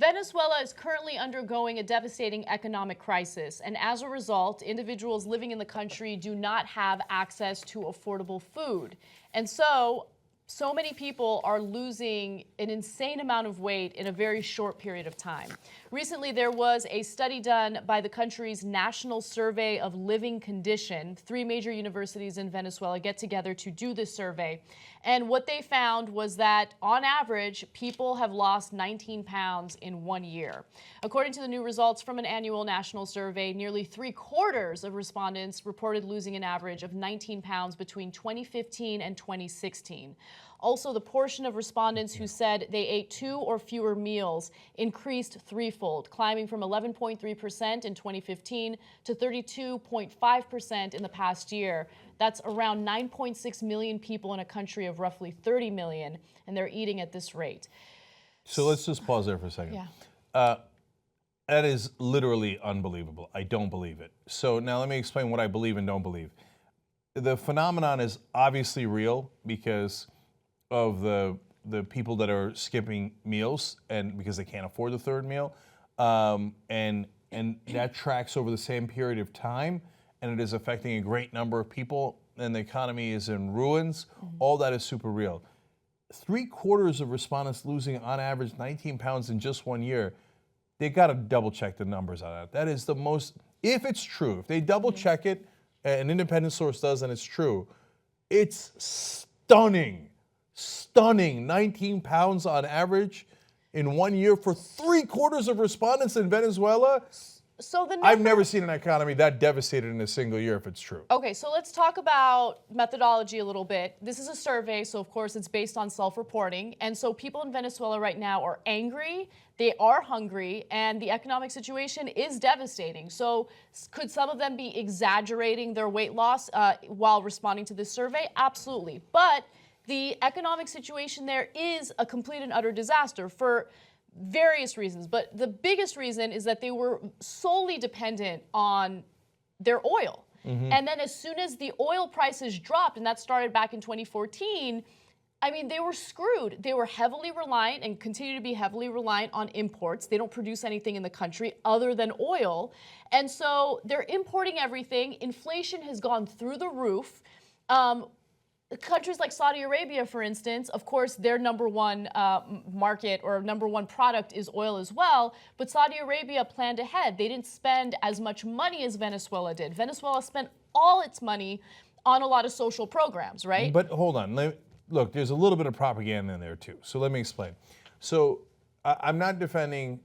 Venezuela is currently undergoing a devastating economic crisis, and as a result, individuals living in the country do not have access to affordable food. And so many people are losing an insane amount of weight in a very short period of time. Recently, there was a study done by the country's National Survey of Living Condition. 3 major universities in Venezuela get together to do this survey. And what they found was that, on average, people have lost 19 pounds in 1 year. According to the new results from an annual national survey, nearly 3/4 of respondents reported losing an average of 19 pounds between 2015 and 2016. Also, the portion of respondents who said they ate 2 or fewer meals increased threefold, climbing from 11.3% in 2015 to 32.5% in the past year. That's around 9.6 million people in a country of roughly 30 million, and they're eating at this rate. So let's just pause there for a second. Yeah. That is literally unbelievable. I don't believe it. So now let me explain what I believe and don't believe. The phenomenon is obviously real because of the people that are skipping meals and because they can't afford the third meal, and that tracks over the same period of time, and it is affecting a great number of people, and the economy is in ruins. All that is super real. 3/4 of respondents losing on average 19 pounds in just 1 year. They got to double check the numbers on that. That is the most, if it's true, if they double check it, an independent source does and it's true, it's stunning. Stunning. 19 pounds on average in 1 year for 3/4 of respondents in Venezuela. So the I've never seen an economy that devastated in a single year if it's true. Okay, so let's talk about methodology a little bit. This is a survey, so of course it's based on self-reporting. And so people in Venezuela right now are angry, they are hungry, and the economic situation is devastating. So could some of them be exaggerating their weight loss while responding to this survey? Absolutely. But the economic situation there is a complete and utter disaster for various reasons, but the biggest reason is that they were solely dependent on their oil. And then as soon as the oil prices dropped, and that started back in 2014, I mean, they were screwed. They were heavily reliant and continue to be heavily reliant on imports. They don't produce anything in the country other than oil. And so they're importing everything. Inflation has gone through the roof. Countries like Saudi Arabia, for instance, of course, their number one market or number one product is oil as well. But Saudi Arabia planned ahead. They didn't spend as much money as Venezuela did. Venezuela spent all its money on a lot of social programs, right? But hold on. Look, there's a little bit of propaganda in there, too. So let me explain. So I'm not defending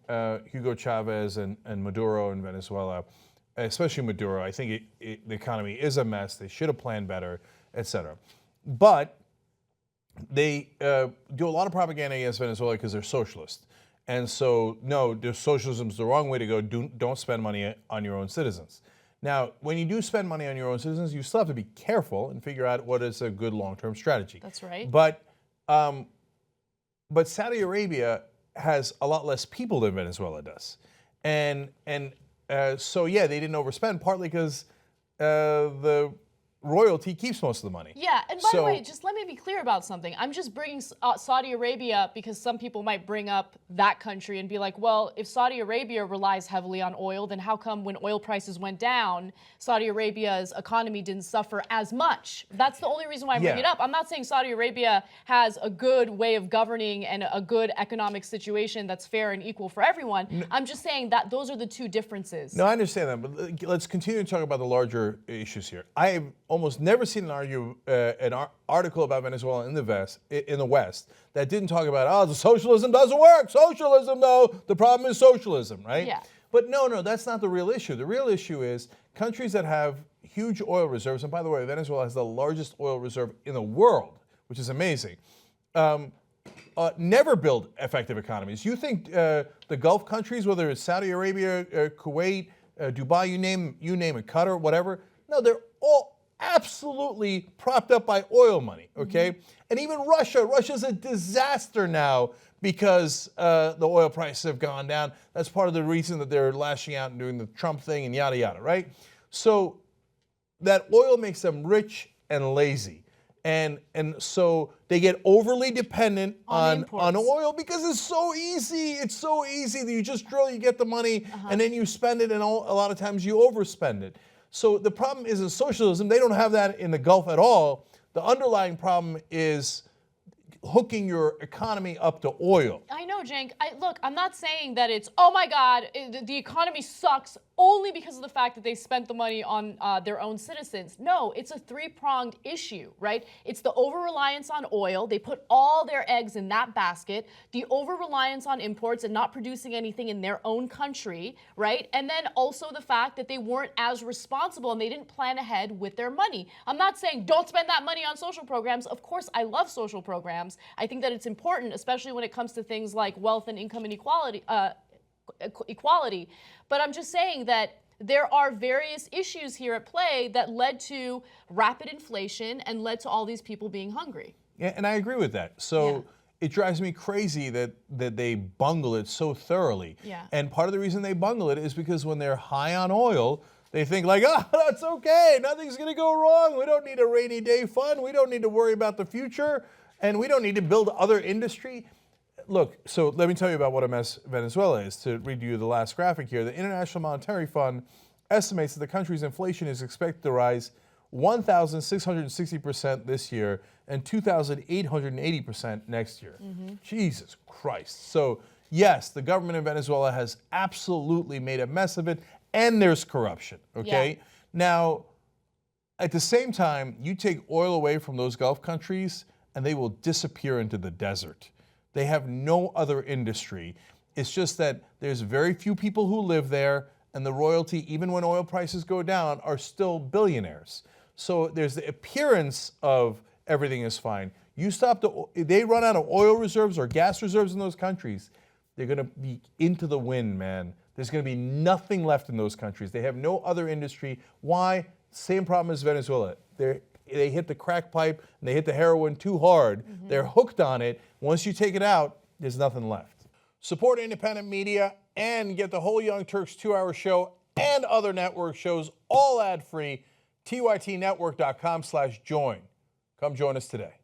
Hugo Chavez and Maduro in Venezuela, especially Maduro. I think the economy is a mess. They should have planned better, et cetera. But they do a lot of propaganda against Venezuela because they're socialist. And so, no, socialism is the wrong way to go. Don't spend money on your own citizens. Now, when you do spend money on your own citizens, you still have to be careful and figure out what is a good long-term strategy. That's right. But Saudi Arabia has a lot less people than Venezuela does. So, yeah, they didn't overspend, partly because the royalty keeps most of the money. Yeah, and by the way, just let me be clear about something. I'm just bringing Saudi Arabia because some people might bring up that country and be like, well, if Saudi Arabia relies heavily on oil, then how come when oil prices went down, Saudi Arabia's economy didn't suffer as much? That's the only reason why I bring it up. I'm not saying Saudi Arabia has a good way of governing and a good economic situation that's fair and equal for everyone. No, I'm just saying that those are the two differences. No, I understand that, but let's continue to talk about the larger issues here. I have almost never seen an article about Venezuela in the West that didn't talk about, the socialism doesn't work. Socialism, though, the problem is socialism, right? Yeah. But no, that's not the real issue. The real issue is countries that have huge oil reserves, and by the way, Venezuela has the largest oil reserve in the world, which is amazing, never build effective economies. You think the Gulf countries, whether it's Saudi Arabia, Kuwait, Dubai, you name it, Qatar, whatever, no, they're all absolutely propped up by oil money, okay? And even Russia's a disaster now because the oil prices have gone down. That's part of the reason that they're lashing out and doing the Trump thing and yada, yada, right? So that oil makes them rich and lazy. And so they get overly dependent on imports. oil because it's so easy. It's so easy that you just drill, you get the money, and then you spend it, and a lot of times you overspend it. So the problem is in socialism, they don't have that in the Gulf at all. The underlying problem is hooking your economy up to oil. I know, Cenk. Look, I'm not saying that it's, oh my God, the economy sucks only because of the fact that they spent the money on their own citizens. No, it's a three-pronged issue, right? It's the over-reliance on oil. They put all their eggs in that basket. The over-reliance on imports and not producing anything in their own country, right? And then also the fact that they weren't as responsible and they didn't plan ahead with their money. I'm not saying don't spend that money on social programs. Of course, I love social programs. I think that it's important, especially when it comes to things like wealth and income inequality. Equality. But I'm just saying that there are various issues here at play that led to rapid inflation and led to all these people being hungry. Yeah, and I agree with that. So it drives me crazy that they bungle it so thoroughly. Yeah. And part of the reason they bungle it is because when they're high on oil, they think like, oh, that's okay. Nothing's going to go wrong. We don't need a rainy day fund. We don't need to worry about the future. And we don't need to build other industry. Look, so let me tell you about what a mess Venezuela is. To read you the last graphic here, the International Monetary Fund estimates that the country's inflation is expected to rise 1,660% this year and 2,880% next year. Jesus Christ. So yes, the government in Venezuela has absolutely made a mess of it, and there's corruption, okay? Yeah. Now, at the same time, you take oil away from those Gulf countries, and they will disappear into the desert. They have no other industry. It's just that there's very few people who live there, and the royalty, even when oil prices go down, are still billionaires. So there's the appearance of everything is fine. You stop they run out of oil reserves or gas reserves in those countries, they're gonna be into the wind, man. There's gonna be nothing left in those countries. They have no other industry. Why? Same problem as Venezuela. They hit the crack pipe and they hit the heroin too hard. They're hooked on it. Once you take it out, there's nothing left. Support independent media and get the whole Young Turks 2-hour show and other network shows all ad-free. tytnetwork.com/join. Come join us today.